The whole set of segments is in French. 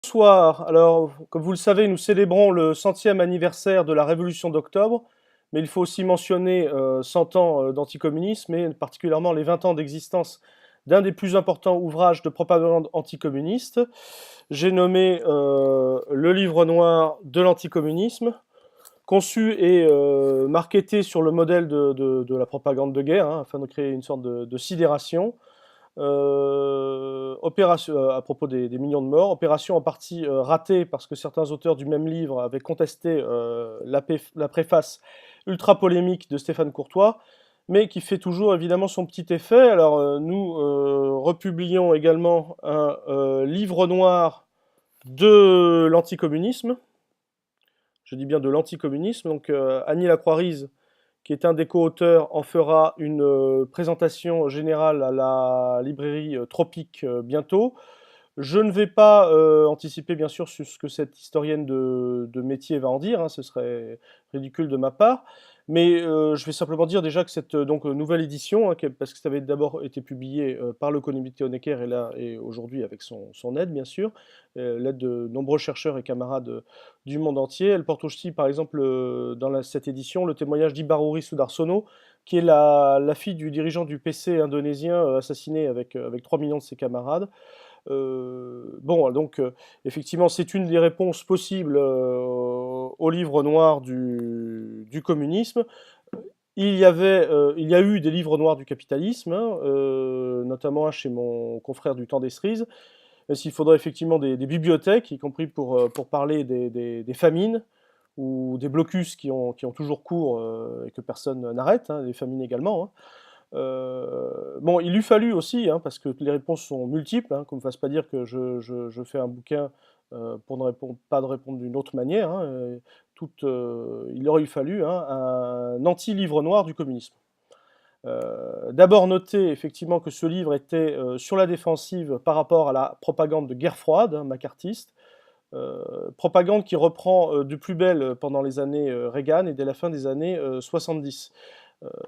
Bonsoir. Alors, comme vous le savez, nous célébrons le 100e anniversaire de la Révolution d'octobre, mais il faut aussi mentionner 100 ans d'anticommunisme et particulièrement les 20 ans d'existence d'un des plus importants ouvrages de propagande anticommuniste. J'ai nommé le livre noir de l'anticommunisme, conçu et marketé sur le modèle de la propagande de guerre, afin de créer une sorte de sidération. Opération, à propos des millions de morts, opération en partie ratée parce que certains auteurs du même livre avaient contesté la préface ultra polémique de Stéphane Courtois, mais qui fait toujours évidemment son petit effet. Alors nous republions également un livre noir de l'anticommunisme, je dis bien de l'anticommunisme, donc Annie Lacroix-Rise, qui est un des co-auteurs, en fera une présentation générale à la librairie Tropique bientôt. Je ne vais pas anticiper bien sûr sur ce que cette historienne de métier va en dire, ce serait ridicule de ma part, mais je vais simplement dire déjà que cette donc, nouvelle édition, parce que ça avait d'abord été publié par le comité Honecker et là et aujourd'hui avec son aide bien sûr, l'aide de nombreux chercheurs et camarades du monde entier. Elle porte aussi par exemple cette édition le témoignage d'Ibaruri Sudarsono, qui est la fille du dirigeant du PC indonésien assassiné avec 3 millions de ses camarades. Bon, donc effectivement, c'est une des réponses possibles au livre noir du communisme. Il y a eu des livres noirs du capitalisme, notamment un chez mon confrère du temps des cerises. S'il faudrait effectivement des bibliothèques, y compris pour parler des famines ou des blocus qui ont toujours cours et que personne n'arrête, des famines également. Bon, il eût fallu aussi, parce que les réponses sont multiples, qu'on ne me fasse pas dire que je fais un bouquin pour ne répondre, pas de répondre d'une autre manière. Il aurait fallu un anti-livre noir du communisme. D'abord noter effectivement que ce livre était sur la défensive par rapport à la propagande de guerre froide, macartiste, propagande qui reprend de plus belle pendant les années Reagan et dès la fin des années 70.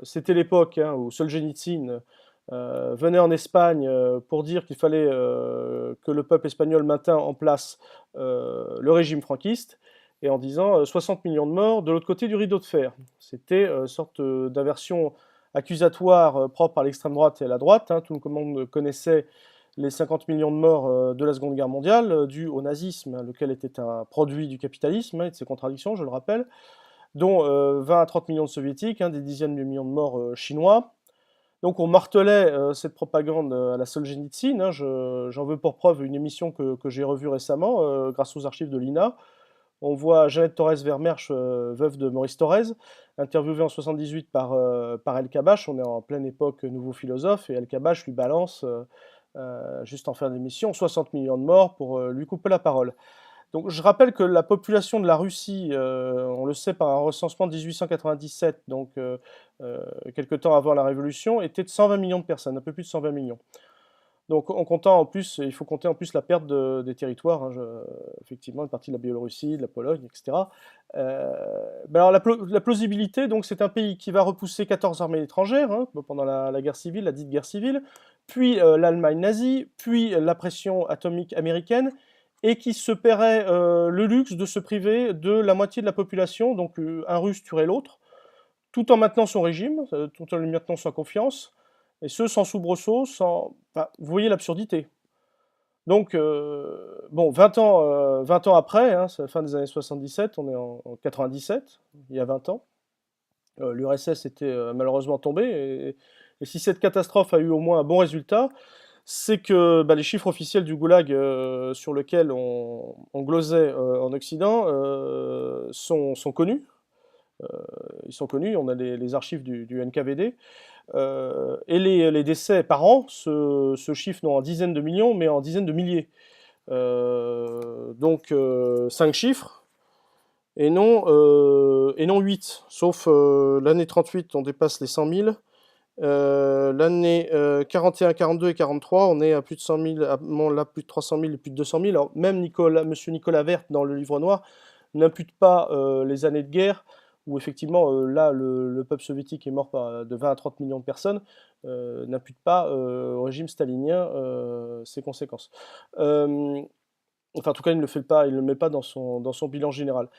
C'était l'époque où Solzhenitsyn venait en Espagne pour dire qu'il fallait que le peuple espagnol maintint en place le régime franquiste, et en disant 60 millions de morts de l'autre côté du rideau de fer. C'était une sorte d'inversion accusatoire propre à l'extrême droite et à la droite. Tout le monde connaissait les 50 millions de morts de la Seconde Guerre mondiale, dus au nazisme, lequel était un produit du capitalisme et de ses contradictions, je le rappelle, dont 20 à 30 millions de soviétiques, des dizaines de millions de morts chinois. Donc on martelait cette propagande à la Solzhenitsyn. J'en veux pour preuve une émission que j'ai revue récemment grâce aux archives de l'INA. On voit Jeannette Torres-Vermersch, veuve de Maurice Thorez, interviewée en 78 par El Kabbach. On est en pleine époque nouveau philosophe, et El Kabbach lui balance, juste en fin d'émission, 60 millions de morts pour lui couper la parole. Donc je rappelle que la population de la Russie, on le sait par un recensement de 1897, donc quelque temps avant la Révolution, était de 120 millions de personnes, un peu plus de 120 millions. Donc en comptant en plus, il faut compter en plus la perte des territoires, effectivement, une partie de la Biélorussie, de la Pologne, etc. Ben alors la plausibilité, donc c'est un pays qui va repousser 14 armées étrangères pendant la guerre civile, la dite guerre civile, puis l'Allemagne nazie, puis la pression atomique américaine, et qui se paierait le luxe de se priver de la moitié de la population, donc un Russe tuerait l'autre, tout en maintenant son régime, tout en lui maintenant sa confiance, et ce sans soubresaut, sans... Enfin, vous voyez l'absurdité. Donc, bon, 20 ans après, c'est la fin des années 77, on est en 97, il y a 20 ans, l'URSS était malheureusement tombée, et si cette catastrophe a eu au moins un bon résultat, c'est que les chiffres officiels du goulag sur lequel on glosait en Occident sont connus. Ils sont connus, on a les archives du NKVD. Et les décès par an se chiffrent non en dizaines de millions, mais en dizaines de milliers. Donc 5 chiffres, et non 8. Sauf l'année 38, on dépasse les 100 000. L'année 41, 42 et 43, on est à plus de 100 000, là plus de 300 000 et plus de 200 000. Alors même monsieur Nicolas Vert, dans le livre noir, n'impute pas les années de guerre, où effectivement, là, le peuple soviétique est mort de 20 à 30 millions de personnes, n'impute pas au régime stalinien ses conséquences. Euh, Enfin, en tout cas, il ne le fait pas, il ne le met pas dans son bilan général.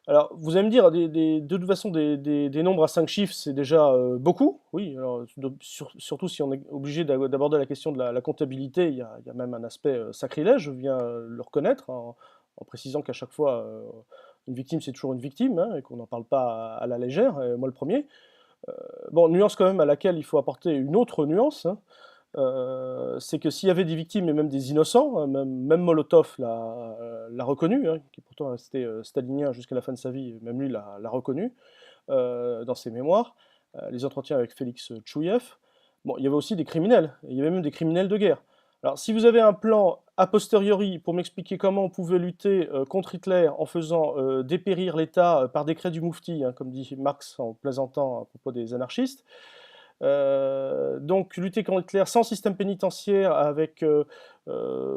Alors, vous allez me dire, de toute façon, des nombres à 5 chiffres, c'est déjà beaucoup. Oui, alors, surtout si on est obligé d'aborder la question de la comptabilité, il y a même un aspect sacrilège, je viens le reconnaître, hein, en précisant qu'à chaque fois, une victime, c'est toujours une victime, hein, et qu'on n'en parle pas à la légère, et moi le premier. Bon, nuance quand même à laquelle il faut apporter une autre nuance, hein, c'est que s'il y avait des victimes et même des innocents, hein, même Molotov l'a reconnu, hein, qui est pourtant resté stalinien jusqu'à la fin de sa vie, même lui l'a reconnu dans ses mémoires, les entretiens avec Félix Tchouïev. Bon, il y avait aussi des criminels, il y avait même des criminels de guerre. Alors, si vous avez un plan a posteriori pour m'expliquer comment on pouvait lutter contre Hitler en faisant dépérir l'État par décret du Moufti, hein, comme dit Marx en plaisantant à propos des anarchistes, donc lutter contre Hitler sans système pénitentiaire,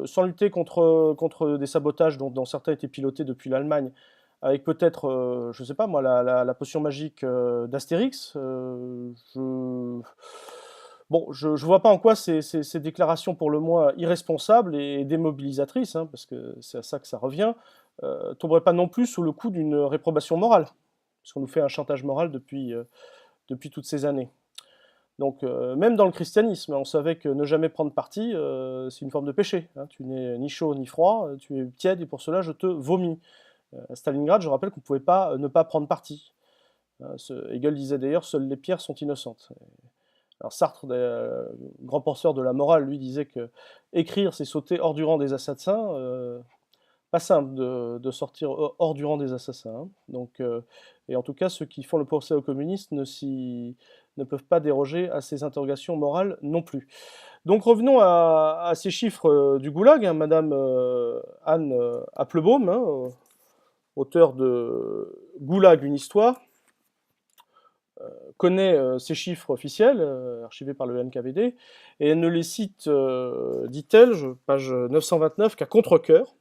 sans lutter contre des sabotages dont certains étaient pilotés depuis l'Allemagne, avec peut-être, je ne sais pas moi, la potion magique d'Astérix. Bon, je ne vois pas en quoi ces déclarations pour le moins irresponsables et démobilisatrices, hein, parce que c'est à ça que ça revient, tomberaient pas non plus sous le coup d'une réprobation morale, parce qu'on nous fait un chantage moral depuis toutes ces années. Donc, même dans le christianisme, on savait que ne jamais prendre parti, c'est une forme de péché, hein. Tu n'es ni chaud ni froid, tu es tiède et pour cela je te vomis. À Stalingrad, je rappelle qu'on ne pouvait pas ne pas prendre parti. Hegel disait d'ailleurs, seules les pierres sont innocentes. Alors Sartre, grand penseur de la morale, lui disait que écrire, c'est sauter hors du rang des assassins. Pas simple de sortir hors du rang des assassins, hein. Donc, et en tout cas, ceux qui font le procès aux communistes ne peuvent pas déroger à ces interrogations morales non plus. Donc revenons à ces chiffres du goulag, hein. Madame Anne Applebaum, hein, auteur de Goulag, une histoire, connaît ces chiffres officiels, archivés par le NKVD, et elle ne les cite, dit-elle, page 929, qu'à contre-cœur,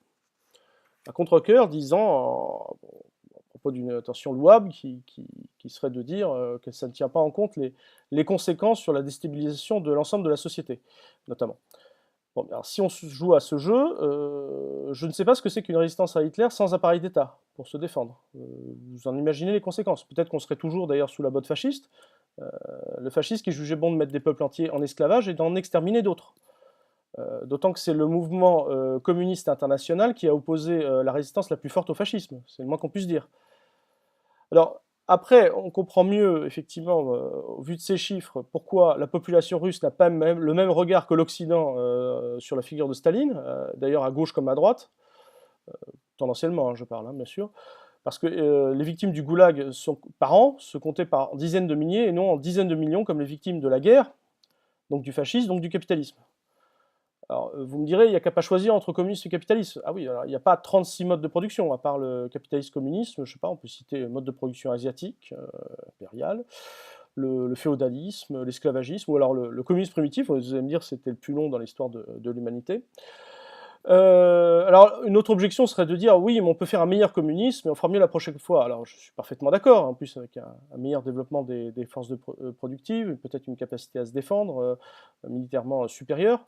disant, à propos d'une intention louable, qui serait de dire que ça ne tient pas en compte les conséquences sur la déstabilisation de l'ensemble de la société, notamment. Bon, alors si on joue à ce jeu, je ne sais pas ce que c'est qu'une résistance à Hitler sans appareil d'État pour se défendre. Vous en imaginez les conséquences. Peut-être qu'on serait toujours d'ailleurs sous la botte fasciste, le fasciste qui jugeait bon de mettre des peuples entiers en esclavage et d'en exterminer d'autres. D'autant que c'est le mouvement communiste international qui a opposé la résistance la plus forte au fascisme, c'est le moins qu'on puisse dire. Alors, après, on comprend mieux, effectivement, au vu de ces chiffres, pourquoi la population russe n'a pas le même regard que l'Occident sur la figure de Staline, d'ailleurs à gauche comme à droite, tendanciellement, hein, je parle, hein, bien sûr, parce que les victimes du goulag par an se comptaient par dizaines de milliers et non en dizaines de millions comme les victimes de la guerre, donc du fascisme, donc du capitalisme. Alors, vous me direz, il n'y a qu'à pas choisir entre communisme et capitalisme. Ah oui, alors il n'y a pas 36 modes de production, à part le capitalisme communisme, je sais pas, on peut citer le mode de production asiatique, impérial, le féodalisme, l'esclavagisme, ou alors le communisme primitif, vous allez me dire c'était le plus long dans l'histoire de l'humanité. Alors, une autre objection serait de dire, oui, mais on peut faire un meilleur communisme, et on fera mieux la prochaine fois. Alors, je suis parfaitement d'accord, en plus avec un meilleur développement des forces productives, peut-être une capacité à se défendre, militairement supérieure.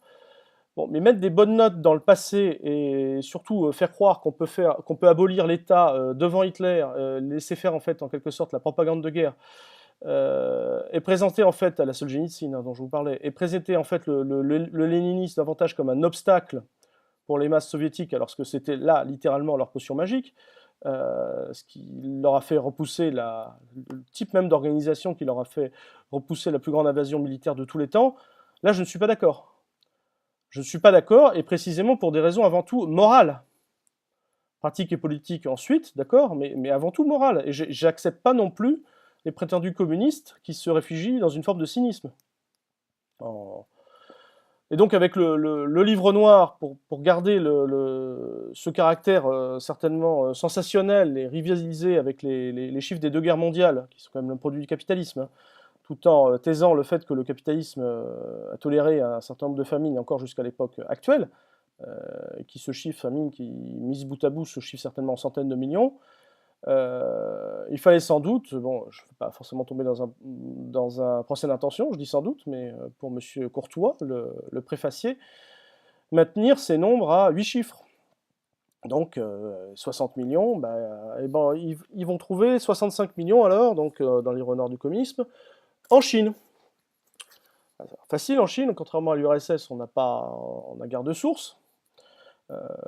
Bon, mais mettre des bonnes notes dans le passé et surtout faire croire qu'on peut abolir l'État devant Hitler, laisser faire en fait en quelque sorte la propagande de guerre, et présenter en fait à la Solzhenitsyn, hein, dont je vous parlais, et présenter en fait le léninisme davantage comme un obstacle pour les masses soviétiques, alors que c'était là littéralement leur potion magique, ce qui leur a fait repousser le type même d'organisation qui leur a fait repousser la plus grande invasion militaire de tous les temps. Là, je ne suis pas d'accord. Je ne suis pas d'accord, et précisément pour des raisons avant tout morales. Pratiques et politiques ensuite, d'accord, mais avant tout morales. Et j'accepte pas non plus les prétendus communistes qui se réfugient dans une forme de cynisme. Et donc avec le livre noir, pour garder ce caractère certainement sensationnel et rivalisé avec les chiffres des deux guerres mondiales, qui sont quand même le produit du capitalisme, hein, tout en taisant le fait que le capitalisme a toléré un certain nombre de famines, encore jusqu'à l'époque actuelle, qui se chiffrent, famines qui, mises bout à bout, se chiffrent certainement en centaines de millions. Il fallait sans doute, bon, je ne veux pas forcément tomber dans un procès d'intention, je dis sans doute, mais pour M. Courtois, le préfacier, maintenir ces nombres à 8 chiffres. Donc 60 millions, bah, eh ben, ils vont trouver 65 millions alors, donc dans les renards du communisme, en Chine. Facile en Chine, contrairement à l'URSS, on a garde source.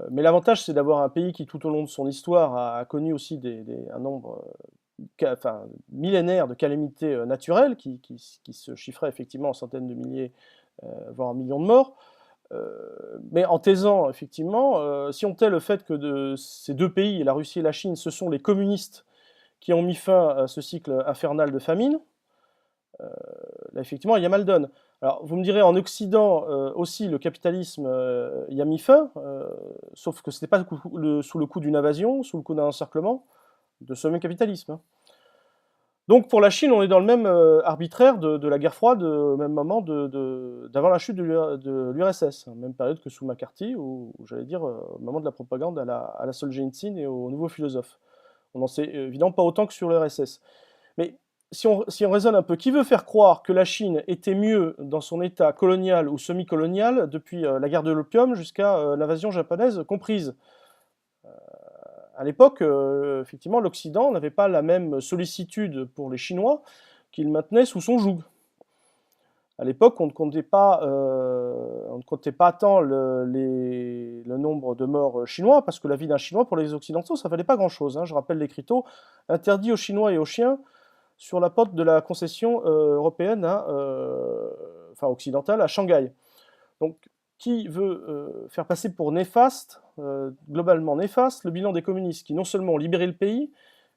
Mais l'avantage, c'est d'avoir un pays qui, tout au long de son histoire, a connu aussi un nombre enfin, millénaire de calamités naturelles qui se chiffraient effectivement en centaines de milliers, voire en millions de morts. Mais en taisant, effectivement, si on tait le fait que ces deux pays, la Russie et la Chine, ce sont les communistes qui ont mis fin à ce cycle infernal de famine, là, effectivement, il y a mal donne. Alors, vous me direz, en Occident aussi, le capitalisme y a mis fin, sauf que ce n'était pas sous le coup d'une invasion, sous le coup d'un encerclement de ce même capitalisme, hein. Donc pour la Chine, on est dans le même arbitraire de la guerre froide, au même moment d'avant la chute de l'URSS, hein, même période que sous McCarthy, ou j'allais dire au moment de la propagande à la Solzhenitsyn et aux nouveaux philosophes. On n'en sait évidemment pas autant que sur l'URSS. Mais si on raisonne un peu, qui veut faire croire que la Chine était mieux dans son état colonial ou semi-colonial depuis la guerre de l'opium jusqu'à l'invasion japonaise comprise? À l'époque, effectivement, l'Occident n'avait pas la même sollicitude pour les Chinois qu'il maintenait sous son joug. À l'époque, on ne comptait pas tant le nombre de morts chinois, parce que la vie d'un Chinois, pour les Occidentaux, ça valait pas grand-chose, hein. Je rappelle l'écriteau, interdit aux Chinois et aux chiens sur la porte de la concession européenne, enfin occidentale, à Shanghai. Donc, qui veut faire passer pour néfaste, globalement néfaste, le bilan des communistes qui non seulement ont libéré le pays,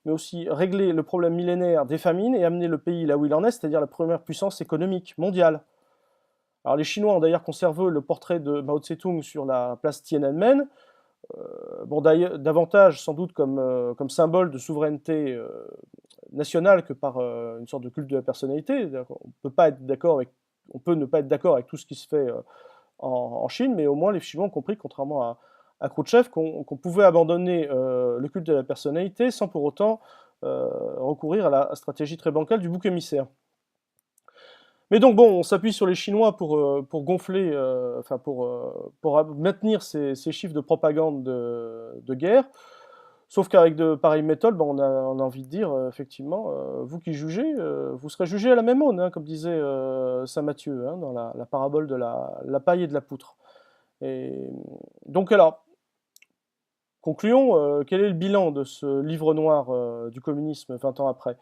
mais aussi réglé le problème millénaire des famines et amené le pays là où il en est, c'est-à-dire la première puissance économique mondiale. Alors les Chinois ont d'ailleurs conservé le portrait de Mao Tse-tung sur la place Tiananmen, bon, davantage sans doute comme symbole de souveraineté nationale que par une sorte de culte de la personnalité. On peut ne pas être d'accord avec tout ce qui se fait en Chine, mais au moins les Chinois ont compris, contrairement à Khrouchtchev, qu'on pouvait abandonner le culte de la personnalité sans pour autant recourir à la stratégie très bancale du bouc émissaire. Mais donc bon, on s'appuie sur les Chinois pour gonfler, enfin pour maintenir ces chiffres de propagande de guerre. Sauf qu'avec de pareilles méthodes, ben, on a envie de dire, effectivement, vous qui jugez, vous serez jugés à la même aune, hein, comme disait saint Matthieu, hein, dans la parabole de la paille et de la poutre. Et donc alors, concluons, quel est le bilan de ce livre noir du communisme 20 ans après?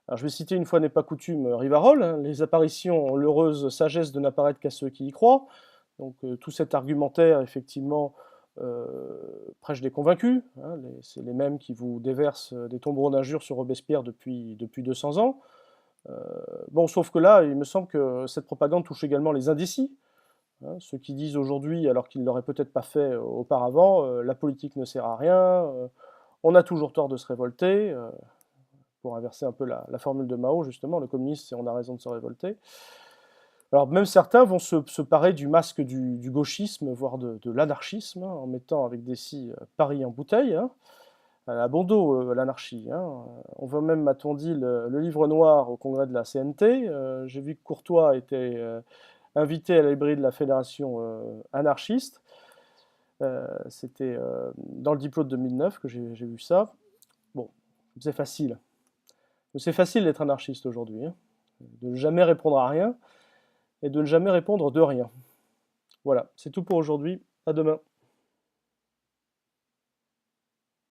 Alors je vais citer une fois n'est pas coutume Rivarol, hein, les apparitions ont l'heureuse sagesse de n'apparaître qu'à ceux qui y croient. Donc tout cet argumentaire, effectivement, prêche des convaincus, hein, c'est les mêmes qui vous déversent des tombereaux d'injures sur Robespierre depuis 200 ans. Bon, sauf que là, il me semble que cette propagande touche également les indécis, hein, ceux qui disent aujourd'hui, alors qu'ils ne l'auraient peut-être pas fait auparavant, la politique ne sert à rien, on a toujours tort de se révolter, pour inverser un peu la formule de Mao, justement, le communisme, c'est on a raison de se révolter. Alors même certains vont se parer du masque du gauchisme, voire de l'anarchisme, hein, en mettant avec des scies Paris en bouteille, hein, à bon dos l'anarchie, hein. On voit même, m'a-t-on dit, le livre noir au congrès de la CNT. J'ai vu que Courtois était invité à la librairie de la fédération anarchiste. C'était dans le diplôme de 2009 que j'ai vu ça. Bon, c'est facile. C'est facile d'être anarchiste aujourd'hui, hein, de ne jamais répondre à rien et de ne jamais répondre de rien. Voilà, c'est tout pour aujourd'hui. À demain.